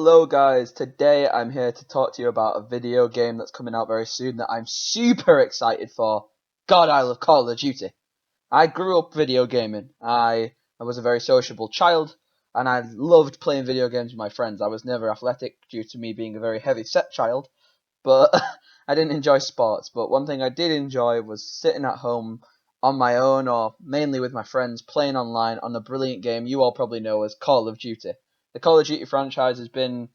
Hello guys, today I'm here to talk to you about a video game that's coming out very soon that I'm super excited for. God, I love Call of Duty. I grew up video gaming. I was a very sociable child and I loved playing video games with my friends. I was never athletic due to me being a very heavy set child, but I didn't enjoy sports. But one thing I did enjoy was sitting at home on my own or mainly with my friends playing online on the brilliant game you all probably know as Call of Duty. The Call of Duty franchise has been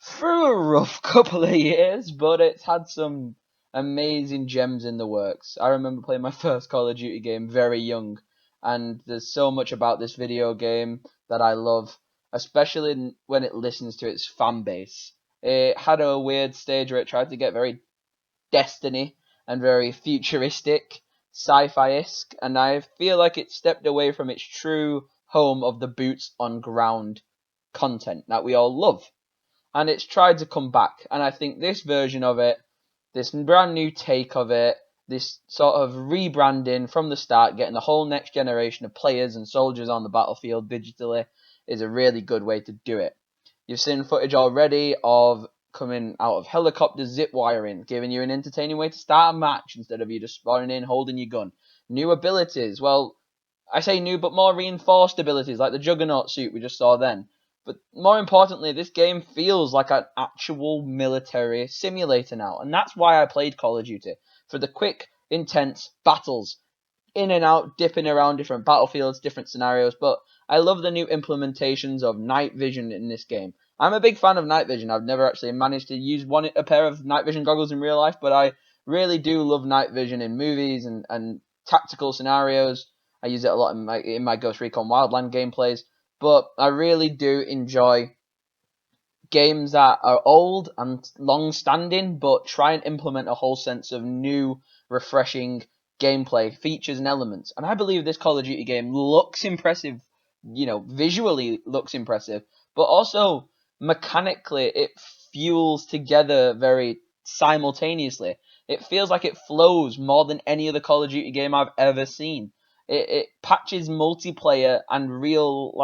through a rough couple of years, but it's had some amazing gems in the works. I remember playing my first Call of Duty game very young, and there's so much about this video game that I love, especially when it listens to its fan base. It had a weird stage where it tried to get very Destiny and very futuristic, sci-fi-esque, and I feel like it stepped away from its true home of the boots on ground content that we all love. And it's tried to come back, and I think this version of it, this brand new take of it, this sort of rebranding from the start, getting the whole next generation of players and soldiers on the battlefield digitally, is a really good way to do it. You've seen footage already of coming out of helicopters, zip wiring, giving you an entertaining way to start a match instead of you just spawning in holding your gun. New abilities, well, I say new but more reinforced abilities like the Juggernaut suit we just saw then. But more importantly, this game feels like an actual military simulator now, and that's why I played Call of Duty, for the quick, intense battles, in and out, dipping around different battlefields, different scenarios, but I love the new implementations of night vision in this game. I'm a big fan of night vision. I've never actually managed to use a pair of night vision goggles in real life, but I really do love night vision in movies and tactical scenarios. I use it a lot in my Ghost Recon Wildland gameplays, but I really do enjoy games that are old and long-standing, but try and implement a whole sense of new, refreshing gameplay features and elements. And I believe this Call of Duty game looks impressive, visually looks impressive, but also mechanically it fuels together very simultaneously. It feels like it flows more than any other Call of Duty game I've ever seen. It patches multiplayer and real,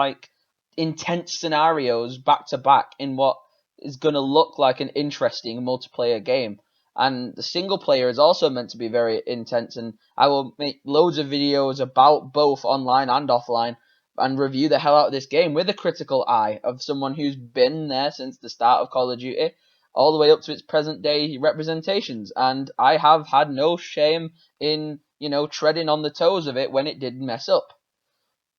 intense scenarios back to back in what is going to look like an interesting multiplayer game. And the single player is also meant to be very intense, and I will make loads of videos about both online and offline and review the hell out of this game with a critical eye of someone who's been there since the start of Call of Duty all the way up to its present day representations. And I have had no shame in, treading on the toes of it when it did mess up.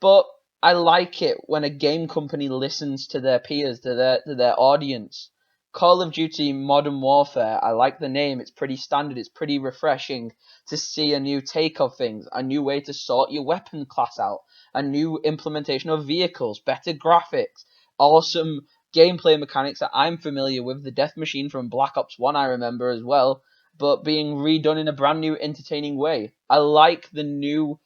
But I like it when a game company listens to their peers, to their audience. Call of Duty Modern Warfare, I like the name. It's pretty standard. It's pretty refreshing to see a new take of things, a new way to sort your weapon class out, a new implementation of vehicles, better graphics, awesome gameplay mechanics that I'm familiar with. The death machine from Black Ops 1 I remember as well, but being redone in a brand new entertaining way. I like the new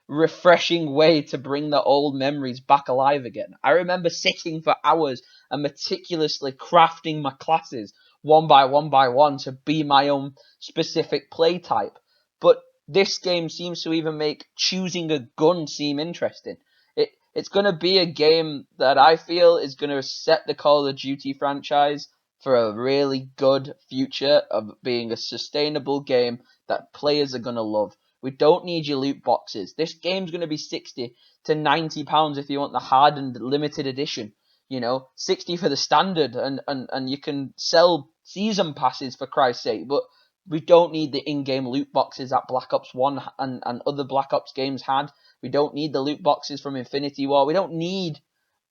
refreshing way to bring the old memories back alive again. I remember sitting for hours and meticulously crafting my classes one by one to be my own specific play type. But this game seems to even make choosing a gun seem interesting. It's going to be a game that I feel is going to set the Call of Duty franchise for a really good future of being a sustainable game that players are going to love. We don't need your loot boxes. This game's going to be 60 to 90 pounds if you want the hard and limited edition. 60 for the standard, and you can sell season passes for Christ's sake. But we don't need the in-game loot boxes that Black Ops 1 and other Black Ops games had. We don't need the loot boxes from Infinity War. We don't need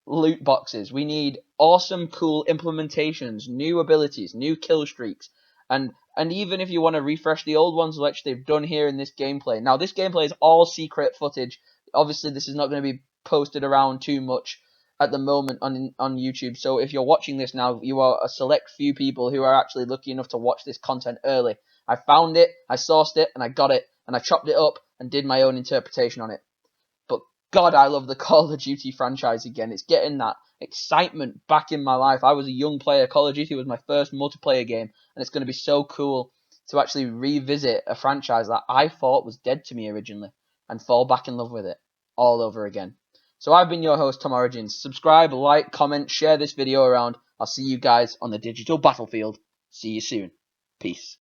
loot boxes. We need awesome, cool implementations, new abilities, new kill streaks, and even if you want to refresh the old ones, which they've done here in this gameplay. Now, this gameplay is all secret footage. Obviously, this is not going to be posted around too much at the moment on YouTube. So if you're watching this now, you are a select few people who are actually lucky enough to watch this content early. I found it, I sourced it, and I got it, and I chopped it up and did my own interpretation on it. But God, I love the Call of Duty franchise again. It's getting that excitement back in my life. I was a young player. Call of Duty was my first multiplayer game, and it's going to be so cool to actually revisit a franchise that I thought was dead to me originally and fall back in love with it all over again. So I've been your host, Tom Origins. Subscribe, like, comment, share this video around, I'll see you guys on the digital battlefield. See you soon. Peace.